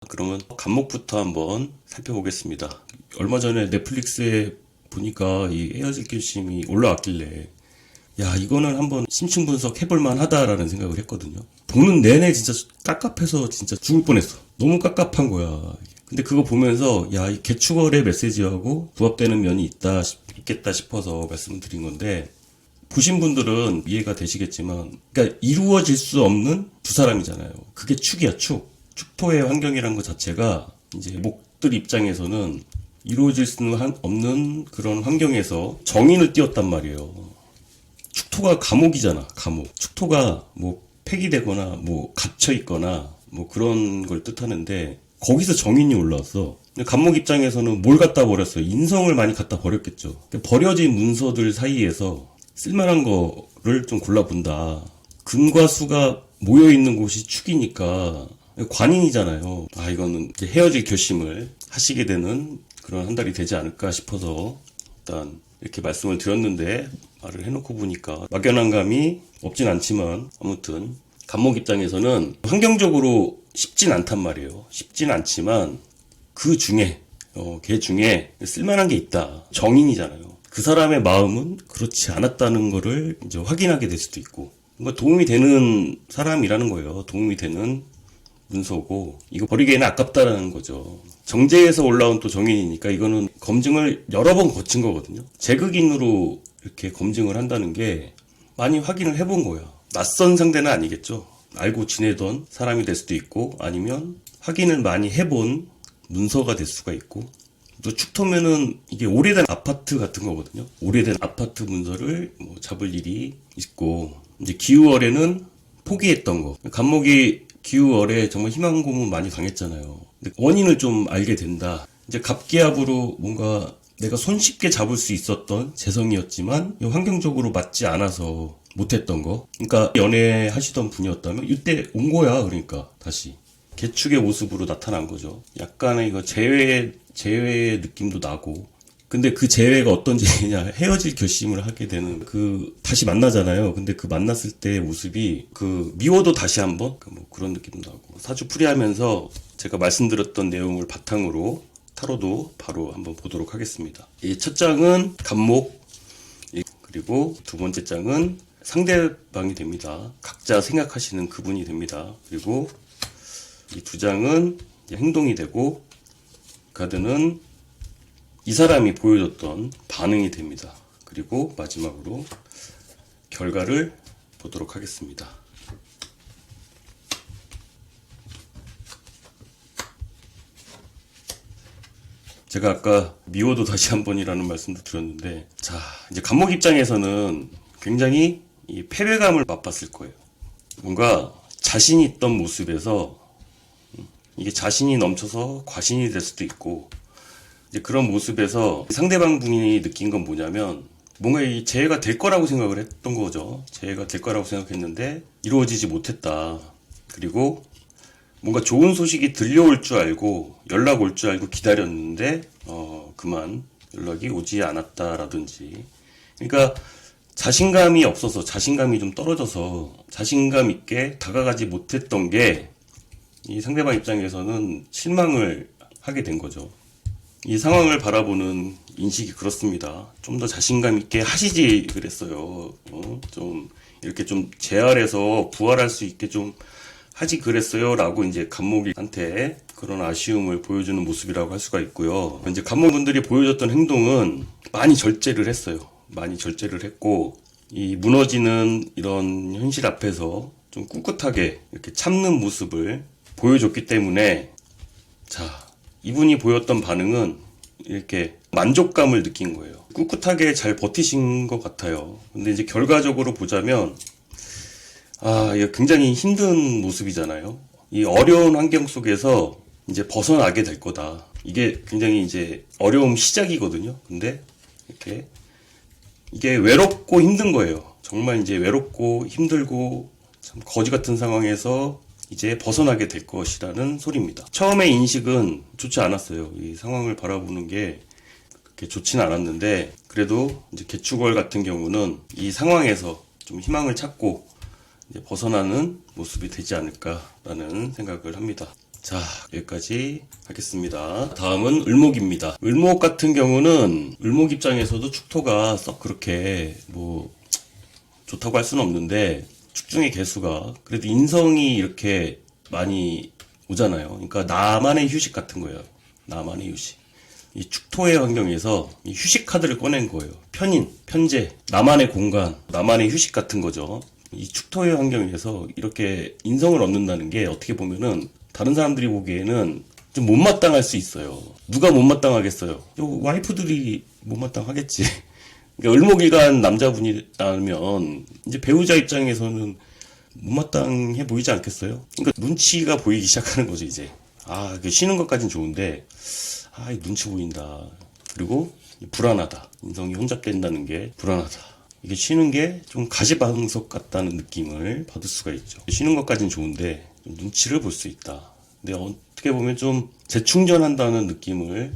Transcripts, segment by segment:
그러면 간목부터 한번 살펴보겠습니다. 얼마 전에 넷플릭스에 보니까 이 헤어질 결심이 올라왔길래 야, 이거는 한번 심층 분석해볼 만하다라는 생각을 했거든요. 보는 내내 진짜 깝깝해서 진짜 죽을 뻔했어. 너무 깝깝한 거야. 근데 그거 보면서 야, 이 개축월의 메시지하고 부합되는 면이 있겠다 싶어서 말씀을 드린 건데, 보신 분들은 이해가 되시겠지만, 그러니까 이루어질 수 없는 두 사람이잖아요. 그게 축이야, 축. 축토의 환경이란 것 자체가 이제 목들 입장에서는 이루어질 수는 없는 그런 환경에서 정인을 띄웠단 말이에요. 축토가 감옥이잖아, 감옥. 축토가 뭐 폐기되거나 뭐 갇혀있거나 뭐 그런 걸 뜻하는데, 거기서 정인이 올라왔어. 감옥 입장에서는 뭘 갖다 버렸어요? 인성을 많이 갖다 버렸겠죠. 버려진 문서들 사이에서 쓸만한 거를 좀 골라본다. 금과 수가 모여있는 곳이 축이니까 관인이잖아요. 아, 이거는 이제 헤어질 결심을 하시게 되는 그런 한 달이 되지 않을까 싶어서 일단 이렇게 말씀을 드렸는데, 말을 해놓고 보니까 막연한 감이 없진 않지만, 아무튼 간목 입장에서는 환경적으로 쉽진 않단 말이에요. 쉽진 않지만 그 중에 걔 중에 쓸만한 게 있다. 정인이잖아요. 그 사람의 마음은 그렇지 않았다는 거를 이제 확인하게 될 수도 있고, 뭔가 도움이 되는 사람이라는 거예요. 도움이 되는 문서고, 이거 버리기에는 아깝다라는 거죠. 정제에서 올라온 또 정인이니까 이거는 검증을 여러 번 거친 거거든요. 재극인으로 이렇게 검증을 한다는 게 많이 확인을 해본 거야. 낯선 상대는 아니겠죠. 알고 지내던 사람이 될 수도 있고, 아니면 확인을 많이 해본 문서가 될 수가 있고, 또 축토면은 이게 오래된 아파트 같은 거거든요. 오래된 아파트 문서를 뭐 잡을 일이 있고, 이제 기우월에는 포기했던 거. 간목이 기우월에 정말 희망 고문 많이 당했잖아요. 근데 원인을 좀 알게 된다. 이제 갑기압으로 뭔가 내가 손쉽게 잡을 수 있었던 재성이었지만 환경적으로 맞지 않아서 못했던 거. 그러니까 연애하시던 분이었다면 이때 온 거야. 그러니까 다시 개축의 모습으로 나타난 거죠. 약간의 이거 재회의 느낌도 나고. 근데 그 재회가 어떤 재회냐, 헤어질 결심을 하게 되는 다시 만나잖아요. 근데 그 만났을 때의 모습이 미워도 다시 한번 뭐 그런 느낌도 나고, 사주풀이하면서 제가 말씀드렸던 내용을 바탕으로 타로도 바로 한번 보도록 하겠습니다. 이 첫 장은 간목, 그리고 두 번째 장은 상대방이 됩니다. 각자 생각하시는 그분이 됩니다. 그리고 이 두 장은 행동이 되고, 카드는 이 사람이 보여줬던 반응이 됩니다. 그리고 마지막으로 결과를 보도록 하겠습니다. 제가 아까 미워도 다시 한 번이라는 말씀도 드렸는데, 자, 이제 간목 입장에서는 굉장히 이 패배감을 맛봤을 거예요. 뭔가 자신이 있던 모습에서 이게 자신이 넘쳐서 과신이 될 수도 있고, 이제 그런 모습에서 상대방 분이 느낀 건 뭐냐면, 뭔가 이 재해가 될 거라고 생각을 했던 거죠. 재해가 될 거라고 생각했는데 이루어지지 못했다. 그리고 뭔가 좋은 소식이 들려올 줄 알고, 연락 올 줄 알고 기다렸는데 그만 연락이 오지 않았다라든지. 그러니까 자신감이 없어서, 자신감이 좀 떨어져서 자신감 있게 다가가지 못했던 게 이 상대방 입장에서는 실망을 하게 된 거죠. 이 상황을 바라보는 인식이 그렇습니다. 좀 더 자신감 있게 하시지 그랬어요. 좀 이렇게 좀 재활해서 부활할 수 있게 좀 하지 그랬어요 라고 이제 간목이한테 그런 아쉬움을 보여주는 모습이라고 할 수가 있고요. 이제 간목분들이 보여줬던 행동은 많이 절제를 했어요. 많이 절제를 했고, 이 무너지는 이런 현실 앞에서 좀 꿋꿋하게 이렇게 참는 모습을 보여줬기 때문에, 자, 이분이 보였던 반응은 이렇게 만족감을 느낀 거예요. 꿋꿋하게 잘 버티신 것 같아요. 근데 이제 결과적으로 보자면, 이거 굉장히 힘든 모습이잖아요. 이 어려운 환경 속에서 이제 벗어나게 될 거다. 이게 굉장히 이제 어려움 시작이거든요. 근데 이렇게 이게 외롭고 힘든 거예요. 정말 이제 외롭고 힘들고 참 거지 같은 상황에서 이제 벗어나게 될 것이라는 소리입니다. 처음에 인식은 좋지 않았어요. 이 상황을 바라보는 게 그렇게 좋지는 않았는데, 그래도 이제 개축월 같은 경우는 이 상황에서 좀 희망을 찾고 이제 벗어나는 모습이 되지 않을까라는 생각을 합니다. 자, 여기까지 하겠습니다. 다음은 을목입니다. 을목 같은 경우는 을목 입장에서도 축토가 썩 그렇게 뭐 좋다고 할 수는 없는데 축중의 개수가 그래도 인성이 이렇게 많이 오잖아요. 그러니까 나만의 휴식 같은 거예요. 나만의 휴식. 이 축토의 환경에서 이 휴식 카드를 꺼낸 거예요. 편인, 편재, 나만의 공간, 나만의 휴식 같은 거죠. 이 축토의 환경에서 이렇게 인성을 얻는다는 게 어떻게 보면은 다른 사람들이 보기에는 좀 못마땅할 수 있어요. 누가 못마땅하겠어요? 와이프들이 못마땅하겠지. 그러니까 을목일간 남자분이라면 이제 배우자 입장에서는 못마땅해 보이지 않겠어요? 그러니까 눈치가 보이기 시작하는 거죠, 이제. 쉬는 것까진 좋은데, 이 눈치 보인다. 그리고 불안하다. 인성이 혼잡된다는 게 불안하다. 이게 쉬는 게 좀 가시방석 같다는 느낌을 받을 수가 있죠. 쉬는 것까진 좋은데, 좀 눈치를 볼 수 있다. 근데 어떻게 보면 좀 재충전한다는 느낌을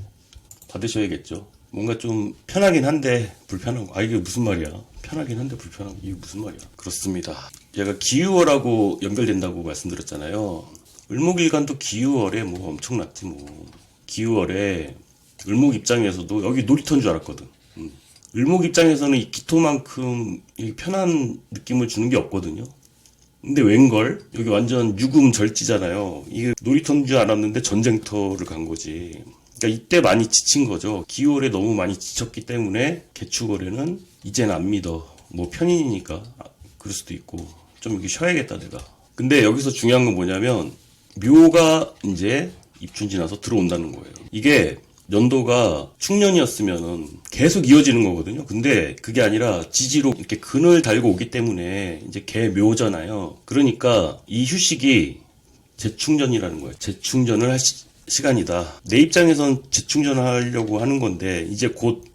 받으셔야겠죠. 뭔가 좀 편하긴 한데 불편하고, 이게 무슨 말이야? 편하긴 한데 불편하고, 이게 무슨 말이야? 그렇습니다. 얘가 기유월하고 연결된다고 말씀드렸잖아요. 을목일간도 기유월에 뭐 엄청났지 뭐. 기유월에 을목 입장에서도 여기 놀이터인 줄 알았거든. 을목 입장에서는 이 기토만큼 이 편한 느낌을 주는 게 없거든요. 근데 웬걸? 여기 완전 유금절지잖아요. 이게 놀이터인 줄 알았는데 전쟁터를 간 거지. 그러니까 이때 많이 지친 거죠. 기월에 너무 많이 지쳤기 때문에 개축월에는 이젠 안 믿어. 뭐 편인이니까 그럴 수도 있고 좀 여기 쉬어야겠다 내가. 근데 여기서 중요한 건 뭐냐면 묘가 이제 입춘 지나서 들어온다는 거예요. 이게 연도가 축년이었으면은 계속 이어지는 거거든요. 근데 그게 아니라 지지로 이렇게 근을 달고 오기 때문에 이제 개묘잖아요. 그러니까 이 휴식이 재충전이라는 거예요. 재충전을 할 시간이다. 내 입장에선 재충전을 하려고 하는 건데 이제 곧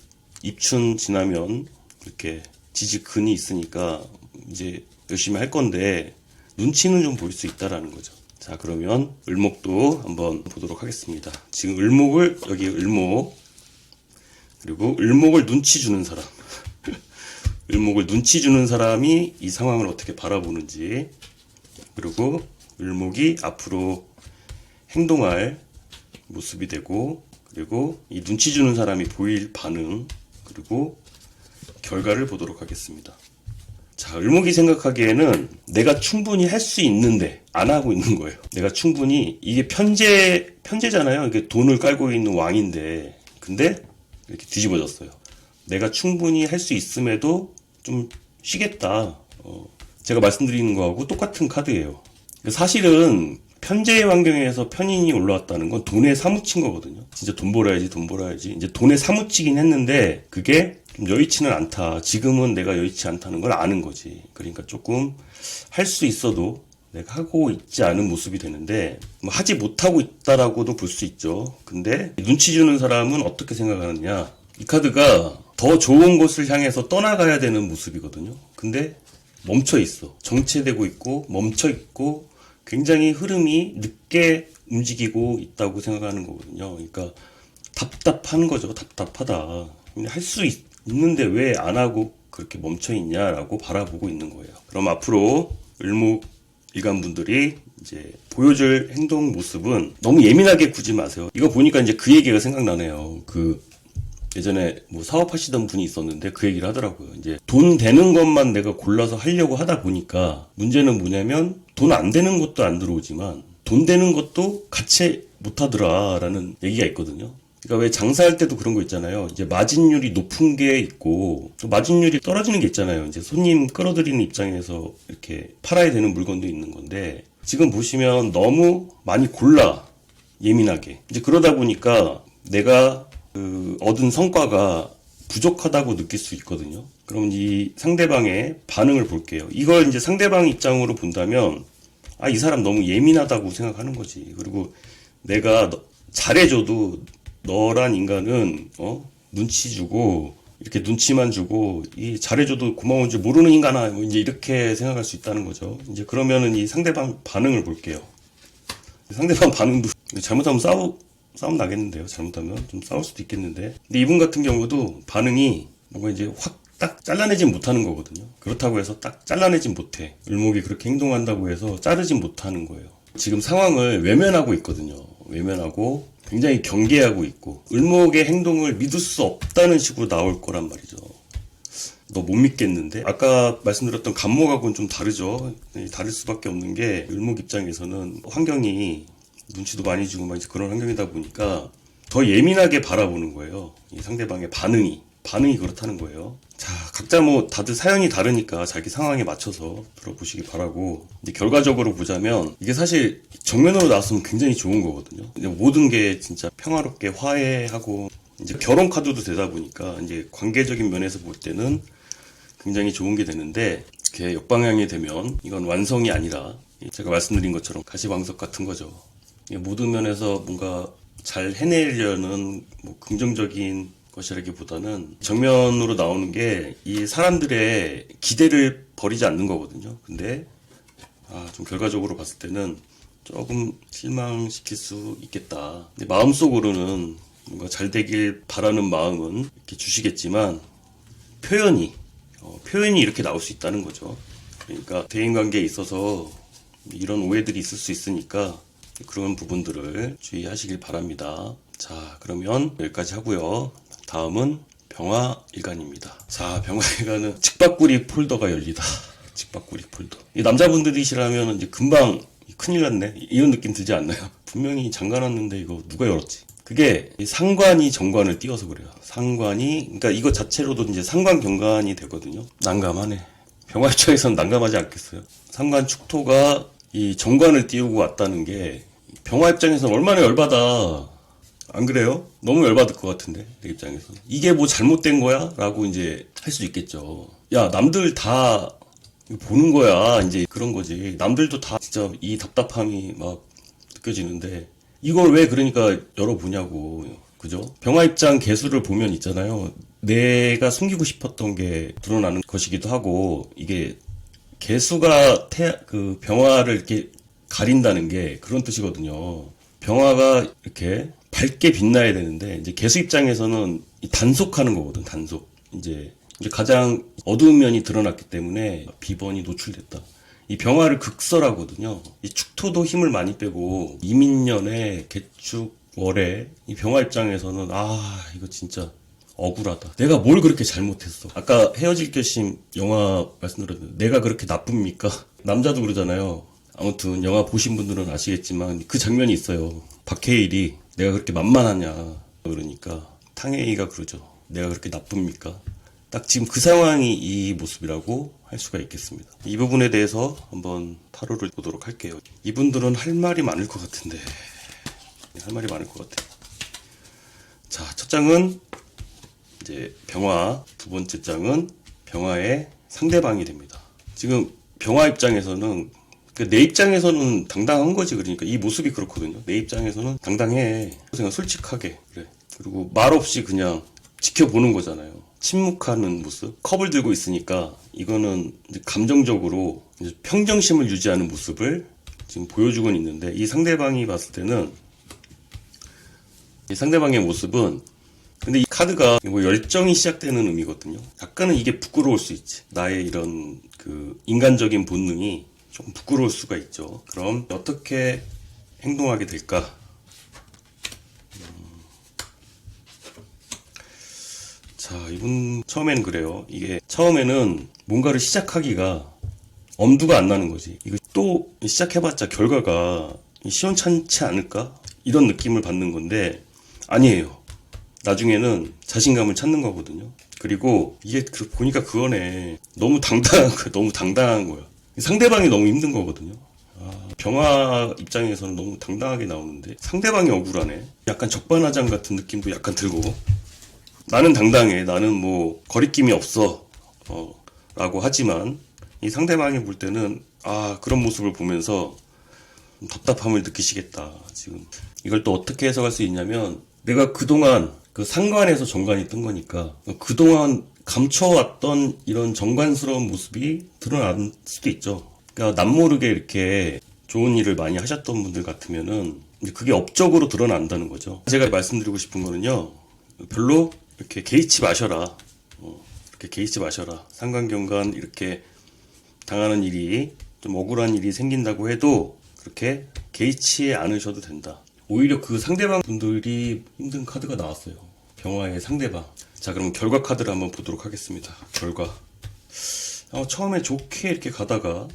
입춘 지나면 이렇게 지지 근이 있으니까 이제 열심히 할 건데 눈치는 좀 보일 수 있다라는 거죠. 자, 그러면 을목도 한번 보도록 하겠습니다. 지금 을목을, 여기 을목, 그리고 을목을 눈치 주는 사람. 을목을 눈치 주는 사람이 이 상황을 어떻게 바라보는지, 그리고 을목이 앞으로 행동할 모습이 되고, 그리고 이 눈치 주는 사람이 보일 반응, 그리고 결과를 보도록 하겠습니다. 자, 을목이 생각하기에는 내가 충분히 할 수 있는데 안 하고 있는 거예요. 내가 충분히, 이게 편제잖아요. 이게 돈을 깔고 있는 왕인데, 근데 이렇게 뒤집어졌어요. 내가 충분히 할 수 있음에도 좀 쉬겠다. 제가 말씀드리는 거하고 똑같은 카드예요. 사실은 편제 환경에서 편인이 올라왔다는 건 돈에 사무친 거거든요. 진짜 돈 벌어야지. 이제 돈에 사무치긴 했는데 그게 좀 여의치는 않다. 지금은 내가 여의치 않다는 걸 아는 거지. 그러니까 조금 할 수 있어도 내가 하고 있지 않은 모습이 되는데 뭐 하지 못하고 있다라고도 볼 수 있죠. 근데 눈치 주는 사람은 어떻게 생각하느냐. 이 카드가 더 좋은 곳을 향해서 떠나가야 되는 모습이거든요. 근데 멈춰 있어. 정체되고 있고 멈춰 있고 굉장히 흐름이 늦게 움직이고 있다고 생각하는 거거든요. 그러니까 답답한 거죠. 답답하다. 할 수 있는데 왜 안 하고 그렇게 멈춰 있냐라고 바라보고 있는 거예요. 그럼 앞으로 을목 일간분들이 이제 보여줄 행동 모습은 너무 예민하게 구지 마세요. 이거 보니까 이제 그 얘기가 생각나네요. 예전에 뭐 사업하시던 분이 있었는데 그 얘기를 하더라고요. 이제 돈 되는 것만 내가 골라서 하려고 하다 보니까 문제는 뭐냐면 돈 안 되는 것도 안 들어오지만 돈 되는 것도 같이 못 하더라라는 얘기가 있거든요. 그러니까 왜 장사할 때도 그런 거 있잖아요. 이제 마진율이 높은 게 있고 또 마진율이 떨어지는 게 있잖아요. 이제 손님 끌어들이는 입장에서 이렇게 팔아야 되는 물건도 있는 건데 지금 보시면 너무 많이 골라 예민하게 이제 그러다 보니까 내가 얻은 성과가 부족하다고 느낄 수 있거든요. 그럼 이 상대방의 반응을 볼게요. 이걸 이제 상대방 입장으로 본다면 이 사람 너무 예민하다고 생각하는 거지. 그리고 내가 잘해줘도 너란 인간은 눈치 주고 이렇게 눈치만 주고 이 잘해줘도 고마운 줄 모르는 인간아 뭐 이제 이렇게 생각할 수 있다는 거죠. 이제 그러면은 이 상대방 반응을 볼게요. 상대방 반응도 잘못하면 싸움 나겠는데요. 잘못하면 좀 싸울 수도 있겠는데. 근데 이분 같은 경우도 반응이 뭔가 이제 확 딱 잘라내진 못하는 거거든요. 그렇다고 해서 딱 잘라내진 못해. 을목이 그렇게 행동한다고 해서 자르진 못하는 거예요. 지금 상황을 외면하고 있거든요. 외면하고 굉장히 경계하고 있고 을목의 행동을 믿을 수 없다는 식으로 나올 거란 말이죠. 너 못 믿겠는데? 아까 말씀드렸던 간목하고는 좀 다르죠. 다를 수밖에 없는 게 을목 입장에서는 환경이 눈치도 많이 주고 막 그런 환경이다 보니까 더 예민하게 바라보는 거예요. 이 상대방의 반응이 그렇다는 거예요. 자, 각자 뭐 다들 사연이 다르니까 자기 상황에 맞춰서 들어보시기 바라고. 이제 결과적으로 보자면 이게 사실 정면으로 나왔으면 굉장히 좋은 거거든요. 이제 모든 게 진짜 평화롭게 화해하고 이제 결혼 카드도 되다 보니까 이제 관계적인 면에서 볼 때는 굉장히 좋은 게 되는데 이렇게 역방향이 되면 이건 완성이 아니라 제가 말씀드린 것처럼 가시방석 같은 거죠. 모든 면에서 뭔가 잘 해내려는 뭐 긍정적인 것이라기보다는 정면으로 나오는 게 이 사람들의 기대를 버리지 않는 거거든요. 근데 좀 결과적으로 봤을 때는 조금 실망시킬 수 있겠다. 근데 마음속으로는 뭔가 잘 되길 바라는 마음은 이렇게 주시겠지만 표현이 이렇게 나올 수 있다는 거죠. 그러니까 대인관계에 있어서 이런 오해들이 있을 수 있으니까 그런 부분들을 주의하시길 바랍니다. 자, 그러면 여기까지 하고요. 다음은 병화일간입니다. 자, 병화일간은 직박구리 폴더가 열리다. 직박구리 폴더. 이 남자분들이시라면 이제 금방 큰일 났네. 이런 느낌 들지 않나요? 분명히 잠가놨는데 이거 누가 열었지? 그게 상관이 정관을 띄워서 그래요. 상관이, 그러니까 이거 자체로도 이제 상관 경관이 되거든요. 난감하네. 병화 입장에서는 난감하지 않겠어요? 상관 축토가 이 정관을 띄우고 왔다는 게 병화 입장에서는 얼마나 열받아. 안 그래요? 너무 열받을 것 같은데, 내 입장에서. 이게 뭐 잘못된 거야? 라고 이제 할 수 있겠죠. 야, 남들 다 보는 거야. 이제 그런 거지. 남들도 다 진짜 이 답답함이 막 느껴지는데, 이걸 왜 그러니까 열어보냐고. 그죠? 병화 입장 개수를 보면 있잖아요. 내가 숨기고 싶었던 게 드러나는 것이기도 하고, 이게 개수가 그 병화를 이렇게 가린다는 게 그런 뜻이거든요. 병화가 이렇게 밝게 빛나야 되는데 이제 개수 입장에서는 단속하는 거거든. 단속. 이제 가장 어두운 면이 드러났기 때문에 비번이 노출됐다. 이 병화를 극설하거든요. 이 축토도 힘을 많이 빼고 이민년에 개축 월에 이 병화 입장에서는 이거 진짜 억울하다. 내가 뭘 그렇게 잘못했어. 아까 헤어질 결심 영화 말씀드렸는데 내가 그렇게 나쁩니까? 남자도 그러잖아요. 아무튼 영화 보신 분들은 아시겠지만 그 장면이 있어요. 박해일이 내가 그렇게 만만하냐 그러니까 탕웨이가 그러죠. 내가 그렇게 나쁩니까? 딱 지금 그 상황이 이 모습이라고 할 수가 있겠습니다. 이 부분에 대해서 한번 타로를 보도록 할게요. 이분들은 할 말이 많을 것 같은데 할 말이 많을 것 같아요. 자, 첫 장은 이제 병화, 두 번째 장은 병화의 상대방이 됩니다. 지금 병화 입장에서는 내 입장에서는 당당한 거지. 그러니까 이 모습이 그렇거든요. 내 입장에서는 당당해. 그냥 솔직하게 그래. 그리고 말 없이 그냥 지켜보는 거잖아요. 침묵하는 모습. 컵을 들고 있으니까 이거는 이제 감정적으로 이제 평정심을 유지하는 모습을 지금 보여주고 있는데 이 상대방이 봤을 때는 이 상대방의 모습은 근데 이 카드가 뭐 열정이 시작되는 의미거든요. 약간은 이게 부끄러울 수 있지. 나의 이런 그 인간적인 본능이 좀 부끄러울 수가 있죠. 그럼 어떻게 행동하게 될까? 자, 이분 처음에는 그래요. 이게 처음에는 뭔가를 시작하기가 엄두가 안 나는 거지. 이거 또 시작해봤자 결과가 시원찮지 않을까? 이런 느낌을 받는 건데 아니에요. 나중에는 자신감을 찾는 거거든요. 그리고 이게 보니까 그거네. 너무 당당한 거야. 너무 당당한 거야. 상대방이 너무 힘든 거거든요. 병화 입장에서는 너무 당당하게 나오는데 상대방이 억울하네. 약간 적반하장 같은 느낌도 약간 들고 나는 당당해. 나는 뭐 거리낌이 없어. 라고 하지만 이 상대방이 볼 때는 그런 모습을 보면서 답답함을 느끼시겠다. 지금 이걸 또 어떻게 해석할 수 있냐면 내가 그동안 그 상관에서 정관이 뜬 거니까 그동안 감춰왔던 이런 정관스러운 모습이 드러날 수도 있죠. 그러니까 남모르게 이렇게 좋은 일을 많이 하셨던 분들 같으면은 이제 그게 업적으로 드러난다는 거죠. 제가 말씀드리고 싶은 거는요. 별로 이렇게 개의치 마셔라. 이렇게 개의치 마셔라. 상관경관 이렇게 당하는 일이 좀 억울한 일이 생긴다고 해도 그렇게 개의치 않으셔도 된다. 오히려 그 상대방 분들이 힘든 카드가 나왔어요. 병화의 상대방. 자, 그럼 결과 카드를 한번 보도록 하겠습니다. 결과. 처음에 좋게 이렇게 가다가,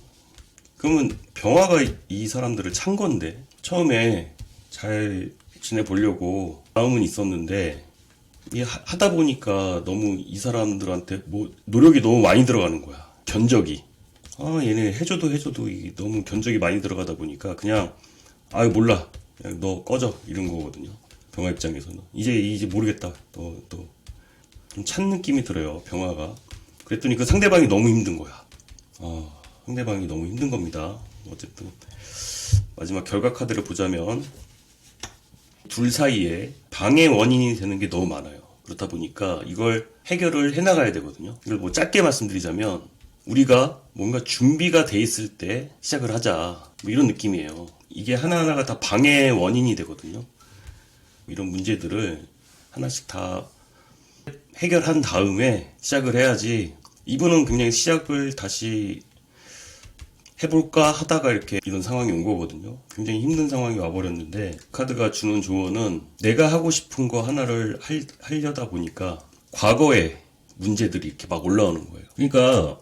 그러면 병화가 이 사람들을 찬 건데, 처음에 잘 지내보려고 마음은 있었는데, 하다 보니까 너무 이 사람들한테 노력이 너무 많이 들어가는 거야. 견적이. 얘네 해줘도 너무 견적이 많이 들어가다 보니까 그냥, 몰라. 그냥 너 꺼져. 이런 거거든요. 병화 입장에서는. 이제 모르겠다. 좀 찬 느낌이 들어요. 병화가. 그랬더니 그 상대방이 너무 힘든 거야. 상대방이 너무 힘든 겁니다. 어쨌든. 마지막 결과 카드를 보자면, 둘 사이에 방해 원인이 되는 게 너무 많아요. 그렇다 보니까 이걸 해결을 해나가야 되거든요. 이걸 뭐 짧게 말씀드리자면, 우리가 뭔가 준비가 돼 있을 때 시작을 하자. 뭐 이런 느낌이에요. 이게 하나하나가 다 방해 원인이 되거든요. 이런 문제들을 하나씩 다 해결한 다음에 시작을 해야지. 이분은 굉장히 시작을 다시 해볼까 하다가 이렇게 이런 상황이 온 거거든요. 굉장히 힘든 상황이 와버렸는데, 카드가 주는 조언은 내가 하고 싶은 거 하나를 하려다 보니까 과거의 문제들이 이렇게 막 올라오는 거예요. 그러니까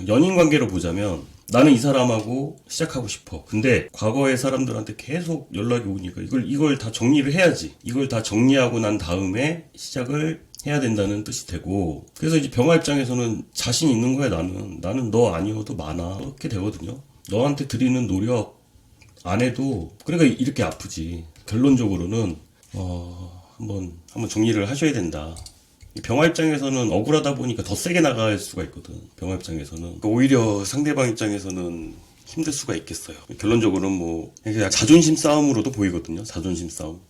연인 관계로 보자면, 나는 이 사람하고 시작하고 싶어. 근데 과거의 사람들한테 계속 연락이 오니까 이걸 다 정리를 해야지. 이걸 다 정리하고 난 다음에 시작을 해야 된다는 뜻이 되고, 그래서 이제 병화 입장에서는 자신 있는 거야. 나는 너 아니어도 많아. 이렇게 되거든요. 너한테 드리는 노력 안 해도, 그러니까 이렇게 아프지. 결론적으로는 한번 정리를 하셔야 된다. 병화 입장에서는 억울하다 보니까 더 세게 나갈 수가 있거든. 병화 입장에서는. 그러니까 오히려 상대방 입장에서는 힘들 수가 있겠어요. 결론적으로는 그냥 자존심 싸움으로도 보이거든요. 자존심 싸움.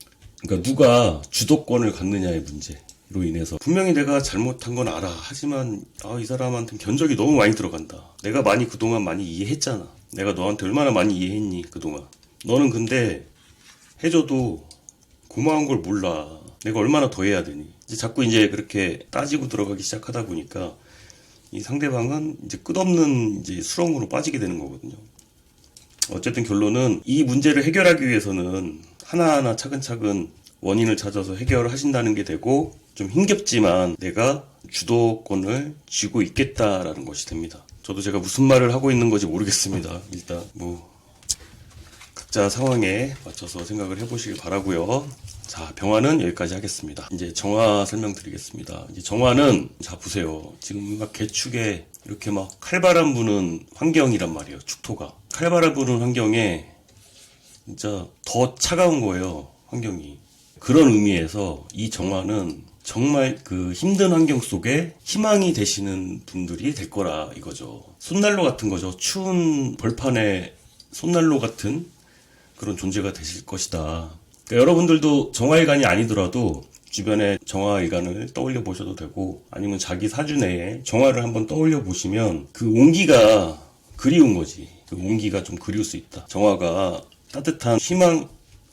그러니까 누가 주도권을 갖느냐의 문제로 인해서, 분명히 내가 잘못한 건 알아. 하지만 이 사람한테는 견적이 너무 많이 들어간다. 내가 그동안 많이 이해했잖아. 내가 너한테 얼마나 많이 이해했니 그동안. 너는 근데 해줘도 고마운 걸 몰라. 내가 얼마나 더 해야 되니. 자꾸 그렇게 따지고 들어가기 시작하다 보니까 이 상대방은 이제 끝없는 수렁으로 빠지게 되는 거거든요. 어쨌든 결론은, 이 문제를 해결하기 위해서는 하나하나 차근차근 원인을 찾아서 해결을 하신다는 게 되고, 좀 힘겹지만 내가 주도권을 쥐고 있겠다라는 것이 됩니다. 저도 제가 무슨 말을 하고 있는 건지 모르겠습니다. 일단 각자 상황에 맞춰서 생각을 해보시길 바라고요. 자, 병화는 여기까지 하겠습니다. 이제 정화 설명드리겠습니다. 이제 정화는, 자 보세요. 지금 막 개축에 이렇게 막 칼바람 부는 환경이란 말이에요. 축토가 칼바람 부는 환경에 진짜 더 차가운 거예요. 환경이. 그런 의미에서 이 정화는 정말 그 힘든 환경 속에 희망이 되시는 분들이 될 거라 이거죠. 손난로 같은 거죠. 추운 벌판에 손난로 같은 그런 존재가 되실 것이다. 그러니까 여러분들도 정화일간이 아니더라도 주변에 정화일간을 떠올려 보셔도 되고, 아니면 자기 사주 내에 정화를 한번 떠올려 보시면 그 온기가 그리운 거지. 그 온기가 좀 그리울 수 있다. 정화가 따뜻한 희망을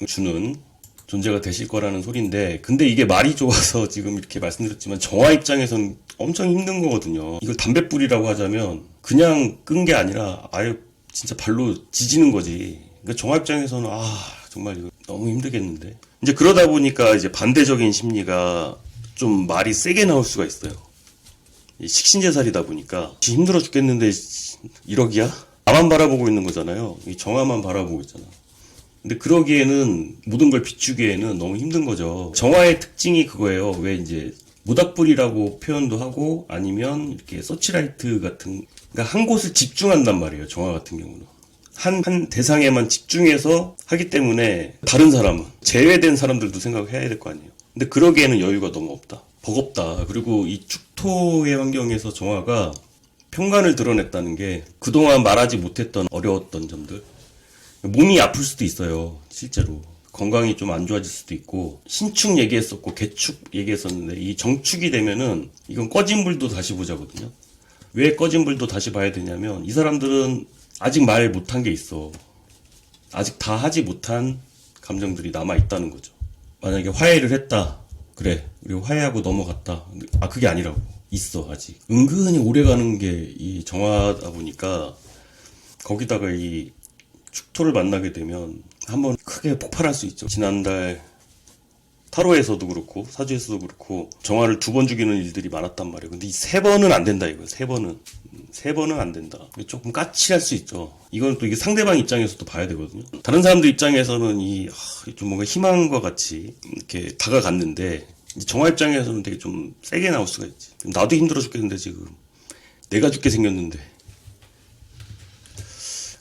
주는 존재가 되실 거라는 소린데, 근데 이게 말이 좋아서 지금 이렇게 말씀드렸지만 정화 입장에선 엄청 힘든 거거든요. 이걸 담뱃불이라고 하자면 그냥 끈 게 아니라 아예 진짜 발로 지지는 거지. 그러니까 정화 입장에서는 정말 이거 너무 힘들겠는데. 이제 그러다 보니까 이제 반대적인 심리가 좀 말이 세게 나올 수가 있어요. 식신제살이다 보니까 힘들어 죽겠는데 1억이야? 나만 바라보고 있는 거잖아요. 이 정화만 바라보고 있잖아. 근데 그러기에는, 모든 걸 비추기에는 너무 힘든 거죠. 정화의 특징이 그거예요. 왜 이제 모닥불이라고 표현도 하고, 아니면 이렇게 서치라이트 같은, 그러니까 한 곳을 집중한단 말이에요. 정화 같은 경우는. 한 대상에만 집중해서 하기 때문에, 다른 사람은, 제외된 사람들도 생각해야 될 거 아니에요. 근데 그러기에는 여유가 너무 없다. 버겁다. 그리고 이 축토의 환경에서 정화가 평간을 드러냈다는 게, 그동안 말하지 못했던 어려웠던 점들. 몸이 아플 수도 있어요. 실제로. 건강이 좀 안 좋아질 수도 있고, 신축 얘기했었고 개축 얘기했었는데, 이 정축이 되면은 이건 꺼진 불도 다시 보자거든요. 왜 꺼진 불도 다시 봐야 되냐면, 이 사람들은 아직 말 못한 게 있어. 아직 다 하지 못한 감정들이 남아있다는 거죠. 만약에 화해를 했다. 그래, 우리 화해하고 넘어갔다. 그게 아니라고. 있어, 아직. 은근히 오래 가는 게 이 정화다 보니까, 거기다가 이 축토를 만나게 되면 한번 크게 폭발할 수 있죠. 지난달 타로에서도 그렇고 사주에서도 그렇고 정화를 2번 죽이는 일들이 많았단 말이에요. 근데 이 3번은 안 된다 이거예요. 3번은 안 된다. 조금 까칠할 수 있죠. 이건 또 이게 상대방 입장에서도 봐야 되거든요. 다른 사람들 입장에서는 좀 뭔가 희망과 같이 이렇게 다가갔는데 정화 입장에서는 되게 좀 세게 나올 수가 있지. 나도 힘들어 죽겠는데 지금 내가 죽게 생겼는데.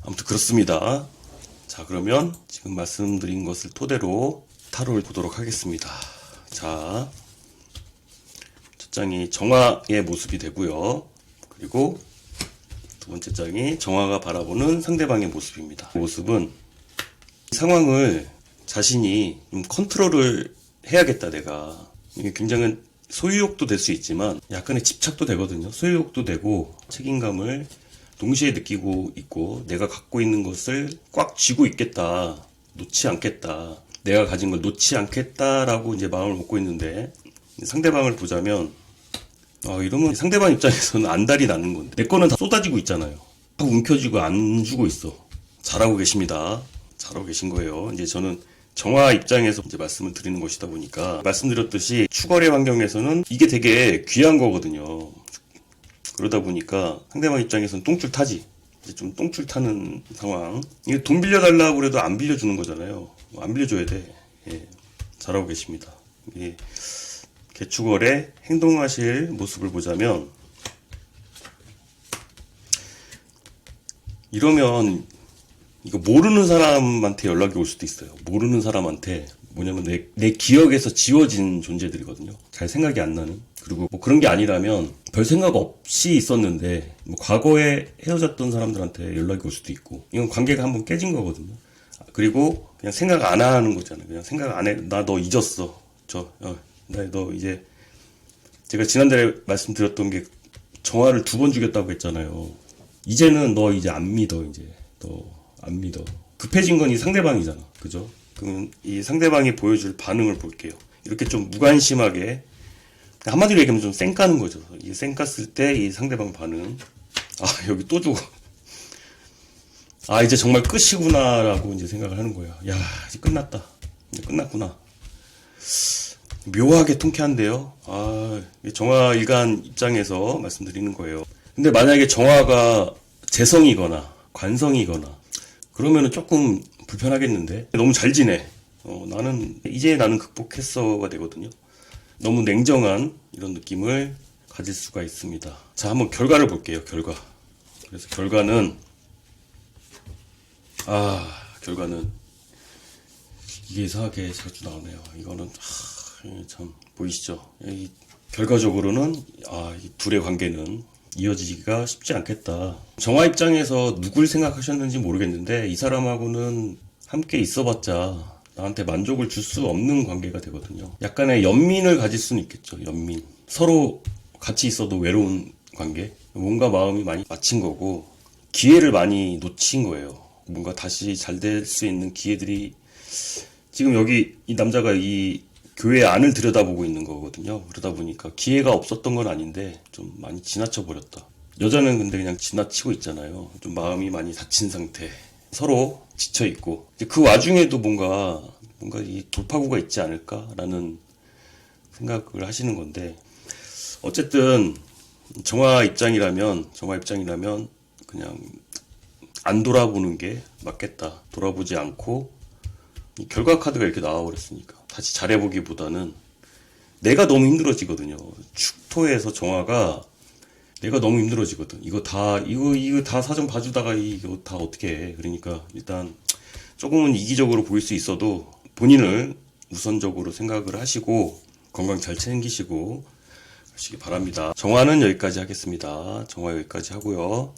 아무튼 그렇습니다. 자, 그러면 지금 말씀드린 것을 토대로 타로를 보도록 하겠습니다. 자, 첫 장이 정화의 모습이 되고요. 그리고 두 번째 장이 정화가 바라보는 상대방의 모습입니다. 그 모습은 상황을 자신이 좀 컨트롤을 해야겠다 내가. 이게 굉장히 소유욕도 될 수 있지만 약간의 집착도 되거든요. 소유욕도 되고 책임감을 동시에 느끼고 있고 내가 갖고 있는 것을 꽉 쥐고 있겠다. 놓지 않겠다. 내가 가진 걸 놓지 않겠다라고 이제 마음을 먹고 있는데 상대방을 보자면 이러면 상대방 입장에서는 안달이 나는 건데 내 거는 다 쏟아지고 있잖아요. 다 움켜쥐고 안 주고 있어. 잘하고 계십니다. 잘하고 계신 거예요. 이제 저는 정화 입장에서 이제 말씀을 드리는 것이다 보니까 말씀드렸듯이 추거래 환경에서는 이게 되게 귀한 거거든요. 그러다 보니까 상대방 입장에서는 똥줄 타지. 이제 좀 똥줄 타는 상황. 이게 돈 빌려달라고 그래도 안 빌려주는 거잖아요. 안 빌려줘야 돼. 예, 잘하고 계십니다. 예, 개축월에 행동하실 모습을 보자면 이러면 이거 모르는 사람한테 연락이 올 수도 있어요. 모르는 사람한테 뭐냐면 내 기억에서 지워진 존재들이거든요. 잘 생각이 안 나는. 그리고 뭐 그런 게 아니라면 별 생각 없이 있었는데 뭐 과거에 헤어졌던 사람들한테 연락이 올 수도 있고 이건 관계가 한번 깨진 거거든요. 그리고 그냥 생각 안 하는 거잖아요. 그냥 생각 안 해. 나 너 잊었어. 나 너 이제 제가 지난달에 말씀드렸던 게 정화를 2번 죽였다고 했잖아요. 이제는 너 이제 안 믿어. 이제 너 안 믿어. 급해진 건 이 상대방이잖아. 그죠? 그러면 이 상대방이 보여줄 반응을 볼게요. 이렇게 좀 무관심하게 한마디로 얘기하면 좀 쌩까는 거죠. 이 쌩깠을 때 이 상대방 반응. 여기 또 죽어. 이제 정말 끝이구나라고 이제 생각을 하는 거야. 야, 이제 끝났다. 이제 끝났구나. 묘하게 통쾌한데요. 정화 일간 입장에서 말씀드리는 거예요. 근데 만약에 정화가 재성이거나 관성이거나 그러면은 조금 불편하겠는데 너무 잘 지내. 이제 나는 극복했어가 되거든요. 너무 냉정한 이런 느낌을 가질 수가 있습니다. 자, 한번 결과를 볼게요. 그래서 결과는 이게 이상하게 자주 나오네요. 이거는 참 보이시죠? 결과적으로는 이 둘의 관계는 이어지기가 쉽지 않겠다. 정화 입장에서 누굴 생각하셨는지 모르겠는데 이 사람하고는 함께 있어봤자 나한테 만족을 줄 수 없는 관계가 되거든요. 약간의 연민을 가질 수는 있겠죠. 연민. 서로 같이 있어도 외로운 관계. 뭔가 마음이 많이 맞힌 거고 기회를 많이 놓친 거예요. 뭔가 다시 잘 될 수 있는 기회들이 지금 여기 이 남자가 이 교회 안을 들여다보고 있는 거거든요. 그러다 보니까 기회가 없었던 건 아닌데 좀 많이 지나쳐 버렸다. 여자는 근데 그냥 지나치고 있잖아요. 좀 마음이 많이 다친 상태. 서로 지쳐 있고 그 와중에도 뭔가 이 돌파구가 있지 않을까라는 생각을 하시는 건데 어쨌든 정화 입장이라면 그냥 안 돌아보는 게 맞겠다. 돌아보지 않고 결과 카드가 이렇게 나와버렸으니까 다시 잘해보기보다는 내가 너무 힘들어지거든요. 축토에서 정화가 내가 너무 힘들어지거든. 이거 다 사전 봐주다가 이거 다 어떻게 해. 그러니까 일단 조금은 이기적으로 보일 수 있어도 본인을 우선적으로 생각을 하시고 건강 잘 챙기시고 하시기 바랍니다. 정화는 여기까지 하겠습니다. 정화 여기까지 하고요.